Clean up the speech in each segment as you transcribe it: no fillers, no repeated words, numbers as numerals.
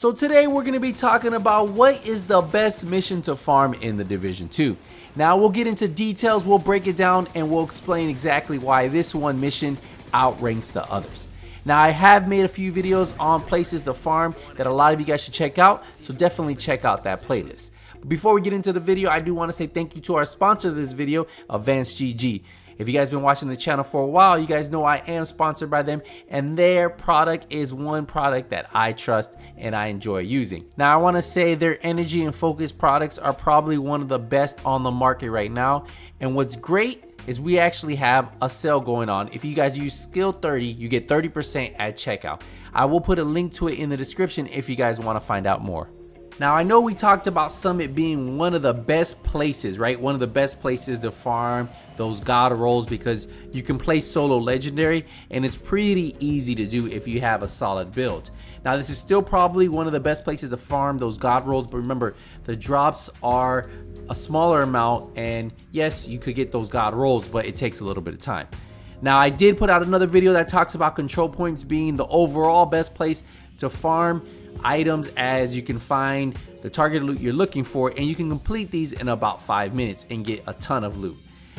So today we're going to be talking about what is the best mission to farm in the Division 2. Now we'll get into details, we'll break it down, and we'll explain exactly why this one mission outranks the others. Now I have made a few videos on places to farm that a lot of you guys should check out, so definitely check out that playlist. But before we get into the video, I do want to say thank you to our sponsor of this video, Advanced GG. If you guys been watching the channel for a while, you guys know I am sponsored by them, and their product is one product that I trust and I enjoy using. Now I want to say their energy and focus products are probably one of the best on the market right now, and what's great is we actually have a sale going on. If you guys use Skill 30, you get 30% at checkout. I will put a link to it in the description if you guys want to find out more. Now I know we talked about Summit being one of the best places, right? One of the best places to farm those god rolls because you can play solo legendary and it's pretty easy to do if you have a solid build. Now this is still probably one of the best places to farm those god rolls, but remember the drops are a smaller amount, and yes, you could get those god rolls, but it takes a little bit of time. Now I did put out another video that talks about control points being the overall best place to farm items, as you can find the target loot you're looking for and you can complete these in about 5 minutes and get a ton of loot.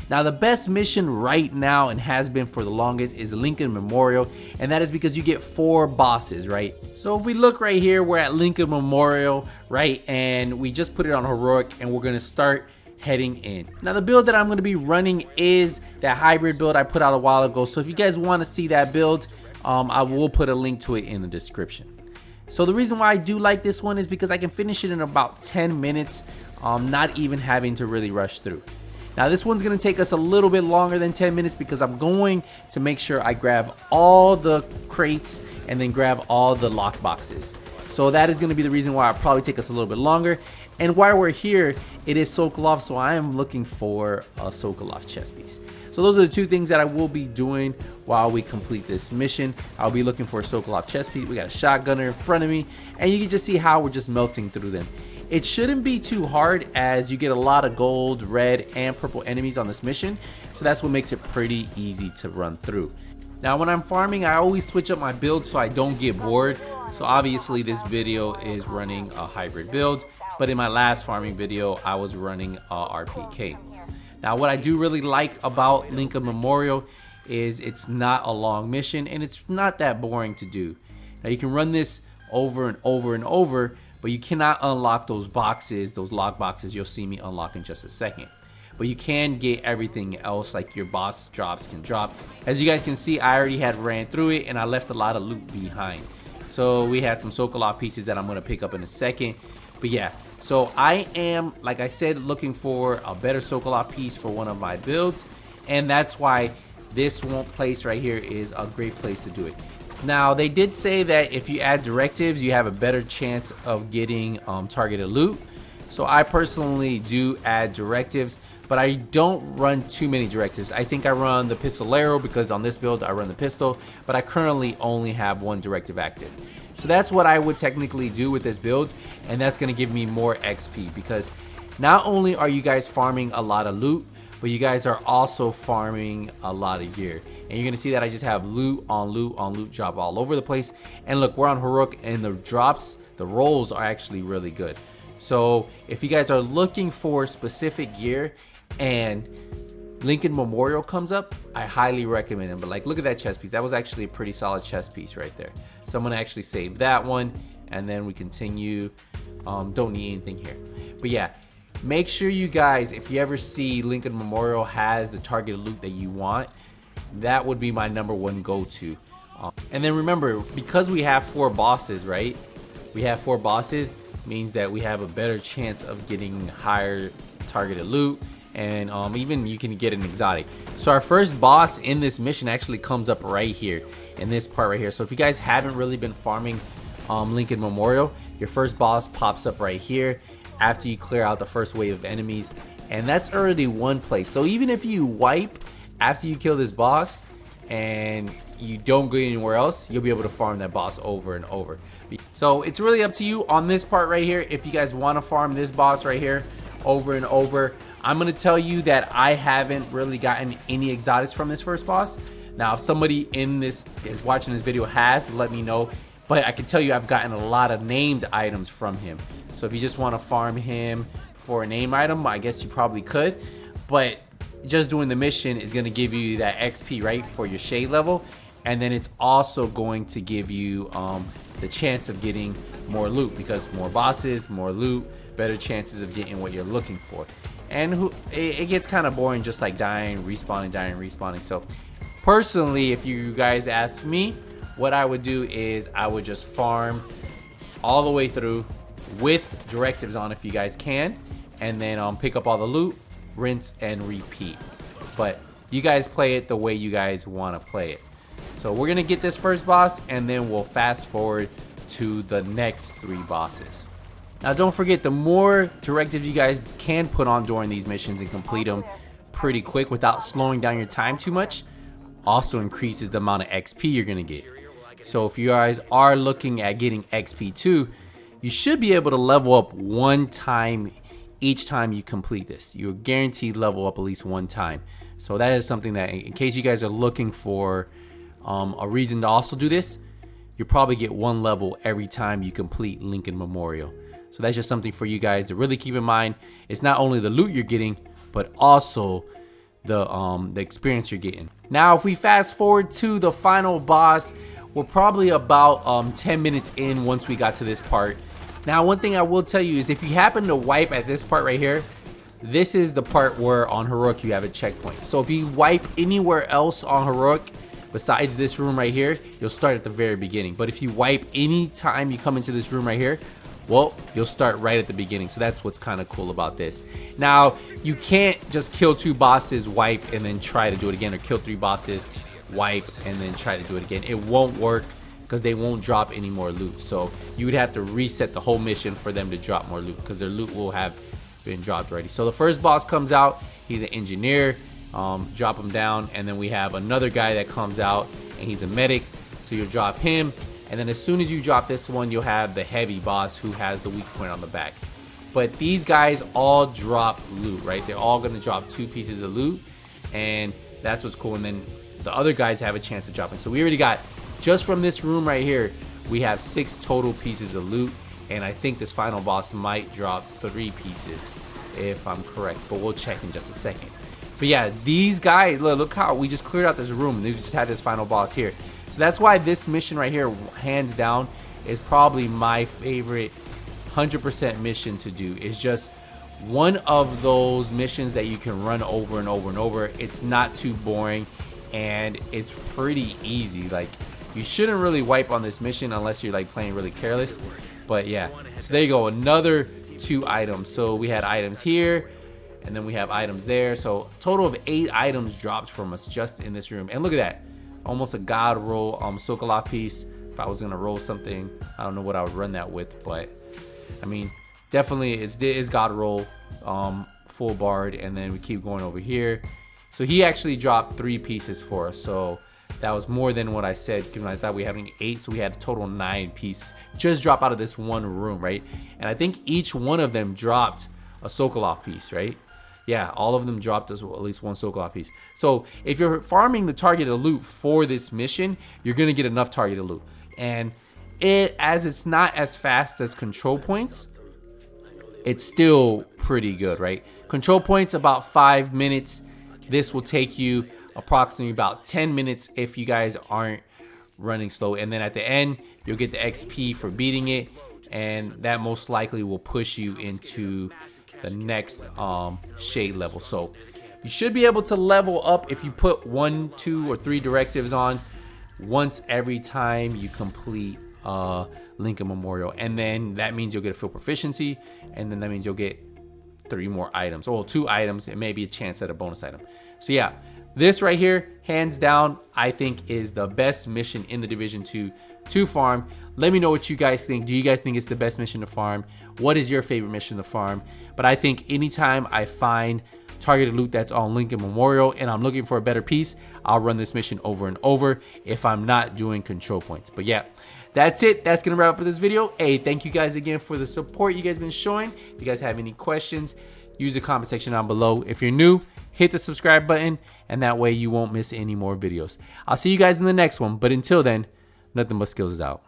Now the best mission right now and has been for the longest is Lincoln Memorial, and that is because you get 4 bosses, right? So if we look right here, we're at Lincoln Memorial, right? And we just put it on heroic and we're gonna start heading in. Now the build that I'm going to be running is that hybrid build I put out a while ago, so if you guys want to see that build, I will put a link to it in the description. So the reason why I do like this one is because I can finish it in about 10 minutes, not even having to really rush through. Now this one's going to take us a little bit longer than 10 minutes because I'm going to make sure I grab all the crates and then grab all the lock boxes. So that is going to be the reason why it'll probably take us a little bit longer. And while we're here, it is Sokolov, so I am looking for a Sokolov chest piece. So those are the two things that I will be doing while we complete this mission. I'll be looking for a Sokolov chest piece. We got a shotgunner in front of me, and you can just see how we're just melting through them. It shouldn't be too hard as you get a lot of gold, red, and purple enemies on this mission, so that's what makes it pretty easy to run through. Now when I'm farming, I always switch up my build so I don't get bored. So obviously this video is running a hybrid build, but in my last farming video I was running a RPK. Now what I do really like about Lincoln Memorial is it's not a long mission and it's not that boring to do. Now you can run this over and over and over, but you cannot unlock those boxes, those lock boxes you'll see me unlock in just a second. But you can get everything else, like your boss drops can drop. As you guys can see, I already had ran through it and I left a lot of loot behind. So we had some Sokolov pieces that I'm going to pick up in a second. But yeah, so I am, like I said, looking for a better Sokolov piece for one of my builds, and that's why this one place right here is a great place to do it. Now they did say that if you add directives you have a better chance of getting targeted loot. So I personally do add directives, but I don't run too many directives. I think I run the pistolero because on this build I run the pistol, but I currently only have 1 directive active. So that's what I would technically do with this build, and that's going to give me more XP because not only are you guys farming a lot of loot, but you guys are also farming a lot of gear. And you're going to see that I just have loot on loot on loot drop all over the place. And look, we're on heroic and the drops, the rolls are actually really good. So if you guys are looking for specific gear and Lincoln Memorial comes up, I highly recommend it. But like, look at that chest piece. That was actually a pretty solid chest piece right there. So I'm gonna actually save that one and then we continue. Don't need anything here. But yeah, make sure you guys, if you ever see Lincoln Memorial has the targeted loot that you want, that would be my #1 go-to. And then remember, because we have 4 bosses, right? We have 4 bosses, means that we have a better chance of getting higher targeted loot, and even you can get an exotic. So our first boss in this mission actually comes up right here in this part right here. So if you guys haven't really been farming Lincoln Memorial, your first boss pops up right here after you clear out the first wave of enemies, and that's already one place. So even if you wipe after you kill this boss and you don't go anywhere else, you'll be able to farm that boss over and over. So it's really up to you on this part right here. If you guys want to farm this boss right here over and over, I'm going to tell you that I haven't really gotten any exotics from this first boss. Now if somebody in this is watching this video has, let me know. But I can tell you I've gotten a lot of named items from him. So if you just want to farm him for a name item, I guess you probably could. But just doing the mission is going to give you that XP, right, for your shade level. And then it's also going to give you the chance of getting more loot, because more bosses, more loot, better chances of getting what you're looking for. And it gets kind of boring just like dying, respawning, dying, respawning. So personally, if you guys ask me, what I would do is I would just farm all the way through with directives on if you guys can, and then pick up all the loot, rinse and repeat. But you guys play it the way you guys want to play it. So we're gonna get this first boss, and then we'll fast forward to the next 3 bosses. Now don't forget, the more directives you guys can put on during these missions and complete them pretty quick without slowing down your time too much, also increases the amount of XP you're gonna get. So if you guys are looking at getting XP too, you should be able to level up 1 time each time you complete this. You're guaranteed level up at least 1 time. So that is something that, in case you guys are looking for a reason to also do this, you probably get 1 level every time you complete Lincoln Memorial. So that's just something for you guys to really keep in mind. It's not only the loot you're getting, but also the experience you're getting. Now, if we fast forward to the final boss, we're probably about 10 minutes in once we got to this part. Now, one thing I will tell you is if you happen to wipe at this part right here, this is the part where on Heroic you have a checkpoint. So if you wipe anywhere else on Heroic besides this room right here, you'll start at the very beginning. But if you wipe any time you come into this room right here, well, you'll start right at the beginning. So that's what's kind of cool about this. Now, you can't just kill 2 bosses, wipe, and then try to do it again, or kill 3 bosses, wipe, and then try to do it again. It won't work because they won't drop any more loot. So you would have to reset the whole mission for them to drop more loot, because their loot will have been dropped already. So the first boss comes out, he's an engineer, drop him down, and then we have another guy that comes out and he's a medic, so you'll drop him. And then as soon as you drop this one, you'll have the heavy boss who has the weak point on the back. But these guys all drop loot, right? They're all gonna drop 2 pieces of loot, and that's what's cool. And then the other guys have a chance of dropping. So we already got, just from this room right here, we have 6 total pieces of loot, and I think this final boss might drop 3 pieces, if I'm correct, but we'll check in just a second. But yeah, these guys, look how we just cleared out this room. We just had this final boss here. So that's why this mission right here, hands down, is probably my favorite 100% mission to do. It's just one of those missions that you can run over and over and over. It's not too boring, and it's pretty easy. Like, you shouldn't really wipe on this mission unless you're like playing really careless. But yeah, so there you go, another 2 items. So we had items here, and then we have items there. So total of 8 items dropped from us just in this room. And look at that, almost a god roll Sokolov piece. If I was gonna roll something, I don't know what I would run that with, but I mean, definitely it is god roll, full bard. And then we keep going over here. So he actually dropped 3 pieces for us, so that was more than what I said, because I thought we were having 8, so we had a total 9 pieces just drop out of this one room, right? And I think each one of them dropped a Sokolov piece, right? Yeah, all of them dropped us at least 1 Sokolov piece. So if you're farming the targeted loot for this mission, you're gonna get enough targeted loot. And as it's not as fast as control points, it's still pretty good, right? Control points about 5 minutes. This will take you approximately about 10 minutes if you guys aren't running slow. And then at the end, you'll get the XP for beating it, and that most likely will push you into the next shade level. So you should be able to level up if you put 1, 2, or 3 directives on once every time you complete Lincoln Memorial. And then that means you'll get a full proficiency, and then that means you'll get 3 more items, or 2 items, and maybe a chance at a bonus item. So yeah, this right here, hands down, I think is the best mission in the Division 2 to farm. Let me know what you guys think. Do you guys think it's the best mission to farm? What is your favorite mission to farm? But I think anytime I find targeted loot that's on Lincoln Memorial and I'm looking for a better piece, I'll run this mission over and over if I'm not doing control points. But yeah, that's it. That's gonna wrap up this video. Hey, thank you guys again for the support you guys been showing. If you guys have any questions, use the comment section down below. If you're new, hit the subscribe button, and that way you won't miss any more videos. I'll see you guys in the next one, but until then, Nothing But Skills is out.